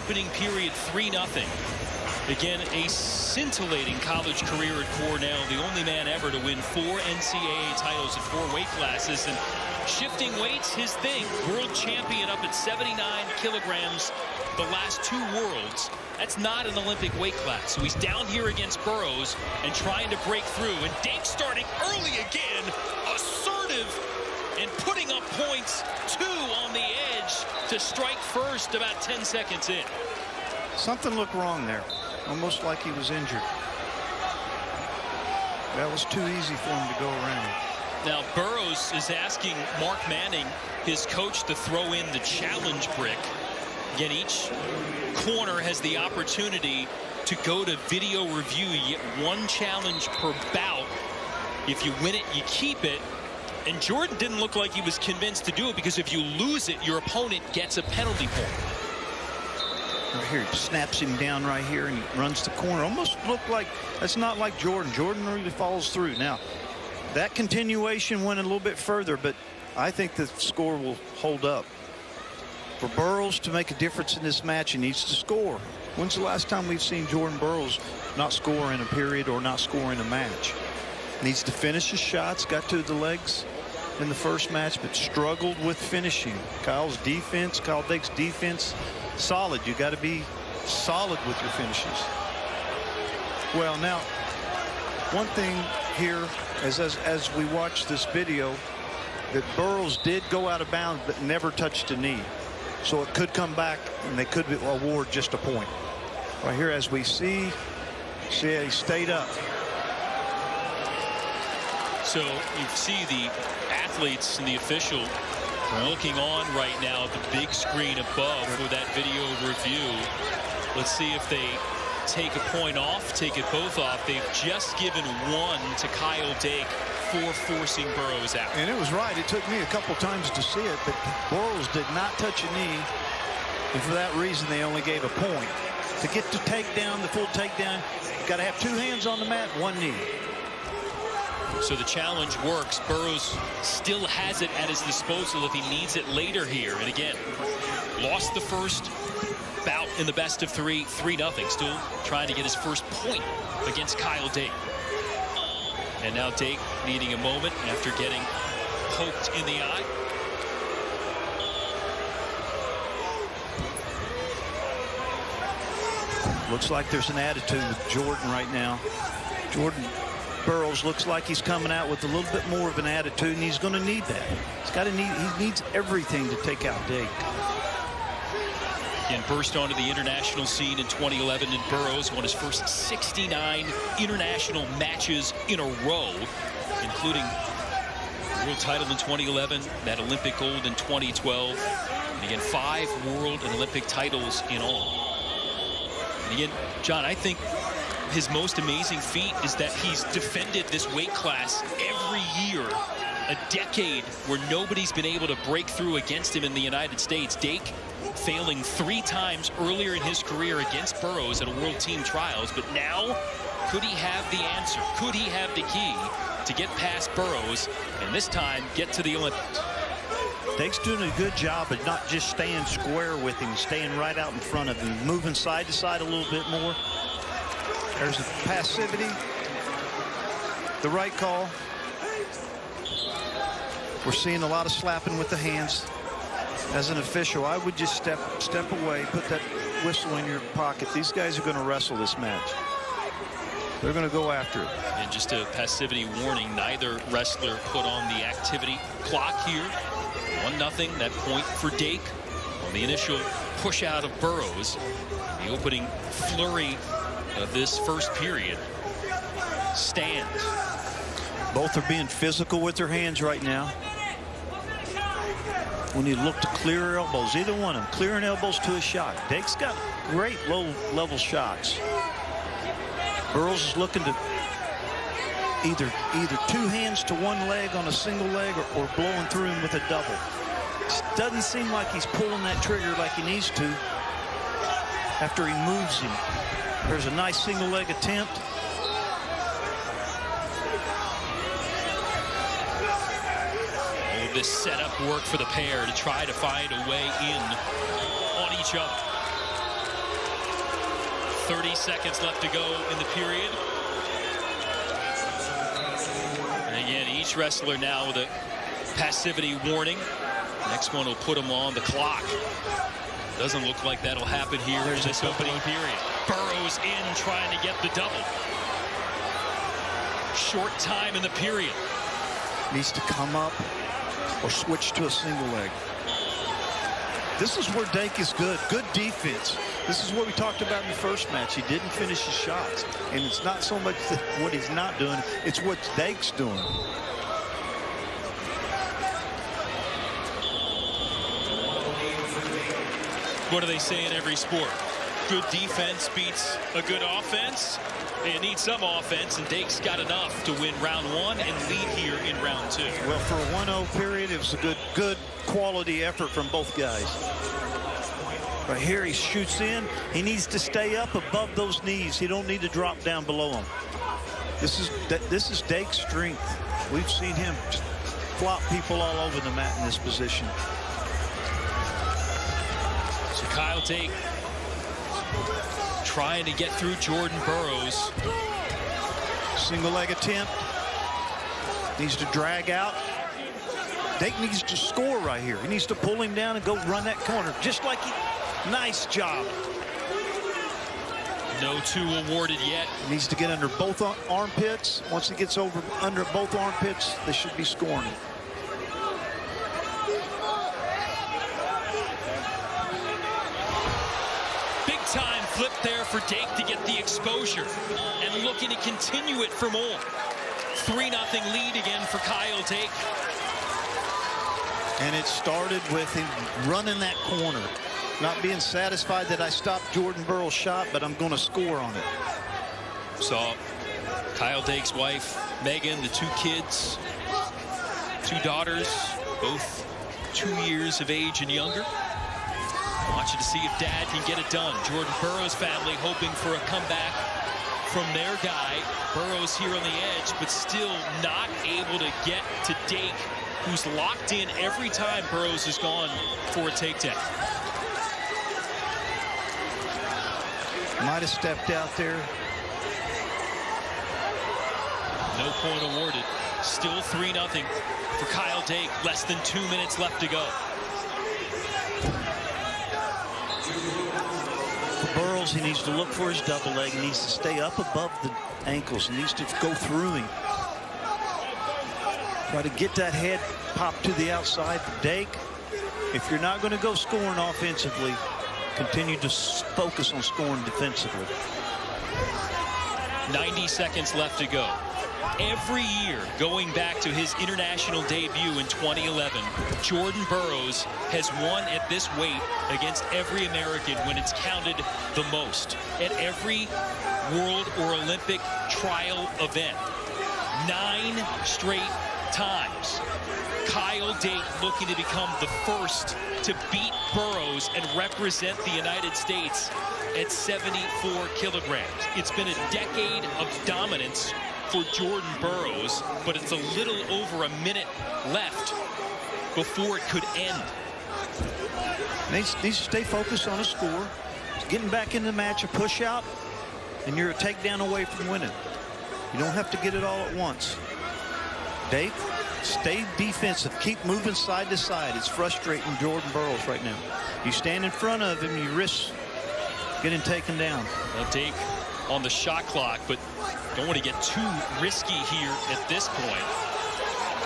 opening period 3-0. Again, a scintillating college career at Cornell, the only man ever to win 4 NCAA titles at 4 weight classes. And shifting weights, his thing. World champion up at 79 kilograms the last 2 worlds. That's not an Olympic weight class. So he's down here against Burroughs and trying to break through. And Dake starting early again, assertive and putting up points, 2 on the edge to strike first about 10 seconds in. Something looked wrong there. Almost like he was injured. That was too easy for him to go around. Now Burroughs is asking Mark Manning, his coach, to throw in the challenge brick. Again, each corner has the opportunity to go to video review. You get 1 challenge per bout. If you win it, you keep it. And Jordan didn't look like he was convinced to do it, because if you lose it, your opponent gets a penalty point. Right here, he snaps him down right here, and he runs the corner. Almost looked like, that's not like Jordan. Jordan really follows through. Now, that continuation went a little bit further, but I think the score will hold up. For Burroughs to make a difference in this match, he needs to score. When's the last time we've seen Jordan Burroughs not score in a period or not score in a match? Needs to finish his shots, got to the legs in the first match, but struggled with finishing. Kyle Dake's defense, solid. You got to be solid with your finishes. Well, now, one thing here as we watch this video, that Burroughs did go out of bounds but never touched a knee. So it could come back and they could award just a point. Right here, as we see he stayed up. So you see the athletes and the official looking on right now at the big screen above for that video review. Let's see if they take a point off, take it both off. They've just given 1 to Kyle Dake for forcing Burroughs out. And it was right. It took me a couple times to see it, but Burroughs did not touch a knee. And for that reason, they only gave a point. To get the takedown, the full takedown, you've got to have 2 hands on the mat, 1 knee. So the challenge works. Burroughs still has it at his disposal if he needs it later here. And again, lost the first bout in the best of 3, 3-0. Still trying to get his first point against Kyle Dake. And now Dake needing a moment after getting poked in the eye. Looks like there's an attitude with Jordan right now. Jordan Burroughs looks like he's coming out with a little bit more of an attitude, and he's going to need that. He needs everything to take out Dake. Again, burst onto the international scene in 2011, and Burroughs won his first 69 international matches in a row, including the world title in 2011, that Olympic gold in 2012, and again 5 world and Olympic titles in all. And again, John, I think his most amazing feat is that he's defended this weight class every year. A decade where nobody's been able to break through against him in the United States. Dake failing 3 times earlier in his career against Burroughs at a World Team Trials. But now, could he have the answer? Could he have the key to get past Burroughs and this time get to the Olympics? Dake's doing a good job of not just staying square with him, staying right out in front of him, moving side to side a little bit more. There's the passivity, the right call. We're seeing a lot of slapping with the hands. As an official, I would just step away, put that whistle in your pocket. These guys are going to wrestle this match. They're going to go after it. And just a passivity warning, neither wrestler put on the activity clock here. 1-0, that point for Dake on the initial push out of Burroughs. The opening flurry of this first period stands. Both are being physical with their hands right now. We need to look to clear elbows. Either one of them, clearing elbows to a shot. Dake's got great low-level shots. Burroughs is looking to either 2 hands to 1 leg on a single leg or blowing through him with a double. It doesn't seem like he's pulling that trigger like he needs to after he moves him. There's a nice single leg attempt. All this setup work for the pair to try to find a way in on each other. 30 seconds left to go in the period. And again, each wrestler now with a passivity warning. Next one will put them on the clock. Doesn't look like that'll happen here in this opening period. Burroughs in trying to get the double. Short time in the period. Needs to come up or switch to a single leg. This is where Dake is good. Good defense. This is what we talked about in the first match. He didn't finish his shots. And it's not so much what he's not doing, it's what Dake's doing. What do they say in every sport? Good defense beats a good offense. They need some offense, and Dake's got enough to win round one and lead here in round two. Well, for a 1-0 period, it was a good quality effort from both guys. Right here, he shoots in. He needs to stay up above those knees. He don't need to drop down below them. This is Dake's strength. We've seen him just flop people all over the mat in this position. So Kyle Dake trying to get through Jordan Burroughs. Single leg attempt. Needs to drag out. Dake needs to score right here. He needs to pull him down and go run that corner. Just like he... Nice job. No two awarded yet. He needs to get under both armpits. Once he gets over under both armpits, they should be scoring. Time flip there for Dake to get the exposure and looking to continue it for more. 3-0 lead again for Kyle Dake. And it started with him running that corner, not being satisfied that I stopped Jordan Burroughs' shot, but I'm going to score on it. Saw Kyle Dake's wife Megan, the 2 kids, 2 daughters, both 2 years of age and younger. Watching to see if Dad can get it done. Jordan Burroughs' family hoping for a comeback from their guy. Burroughs here on the edge, but still not able to get to Dake, who's locked in every time Burroughs has gone for a takedown. Might have stepped out there. No point awarded. Still 3-0 for Kyle Dake. Less than 2 minutes left to go. For Burroughs, he needs to look for his double leg. He needs to stay up above the ankles. He needs to go through him. Try to get that head pop to the outside. Dake, if you're not going to go scoring offensively, continue to focus on scoring defensively. 90 seconds left to go. Every year, going back to his international debut in 2011, Jordan Burroughs has won at this weight against every American when it's counted the most. At every World or Olympic trial event. 9 straight times. Kyle Dake looking to become the first to beat Burroughs and represent the United States at 74 kilograms. It's been a decade of dominance for Jordan Burroughs, but it's a little over a minute left before it could end. Needs to stay focused on a score. Getting back in the match, a push out, and you're a takedown away from winning. You don't have to get it all at once. Dake, stay defensive. Keep moving side to side. It's frustrating Jordan Burroughs right now. You stand in front of him, you risk getting taken down. Well, Dake on the shot clock, but don't want to get too risky here at this point.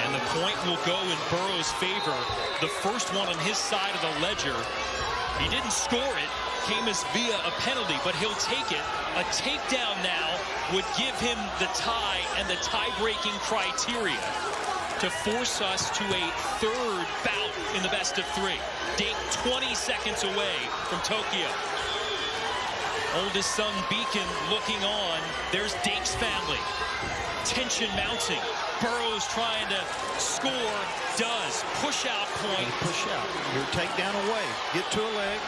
And the point will go in Burroughs' favor. The first one on his side of the ledger. He didn't score it. Came as via a penalty, but he'll take it. A takedown now would give him the tie and the tie-breaking criteria to force us to a third bout in the best of 3. Dake 20 seconds away from Tokyo. Oldest son Beacon looking on. There's Dake's family. Tension mounting. Burroughs trying to score. Does. Push out point. Push out. Your takedown away. Get to a leg.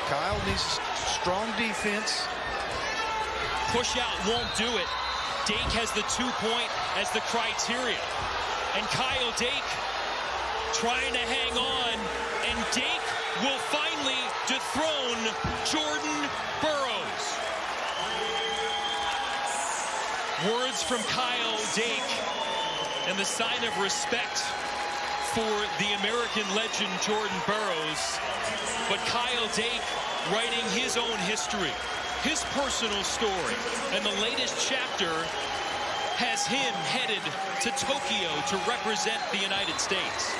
Kyle needs strong defense. Push out won't do it. Dake has the 2-point as the criteria. And Kyle Dake trying to hang on. And Dake will finally dethrone Jordan Burroughs. words from Kyle Dake and the sign of respect for the American legend Jordan Burroughs. But Kyle Dake writing his own history, his personal story, and the latest chapter has him headed to Tokyo to represent the United States.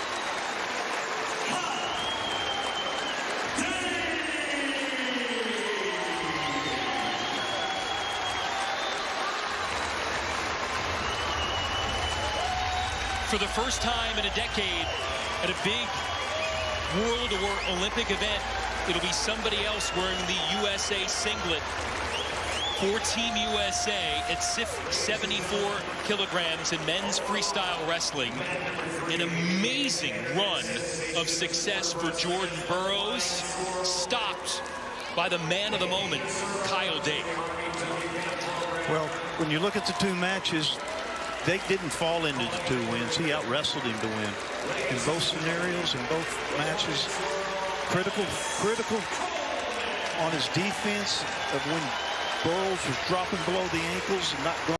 For the first time in a decade at a big world or Olympic event, it'll be somebody else wearing the USA singlet for Team USA at 74 kilograms in men's freestyle wrestling. An amazing run of success for Jordan Burroughs, stopped by the man of the moment, Kyle Dake. Well, when you look at the two matches, Dake didn't fall into the 2 wins. He out-wrestled him to win. In both scenarios, in both matches, critical on his defense of when Burroughs was dropping below the ankles and not going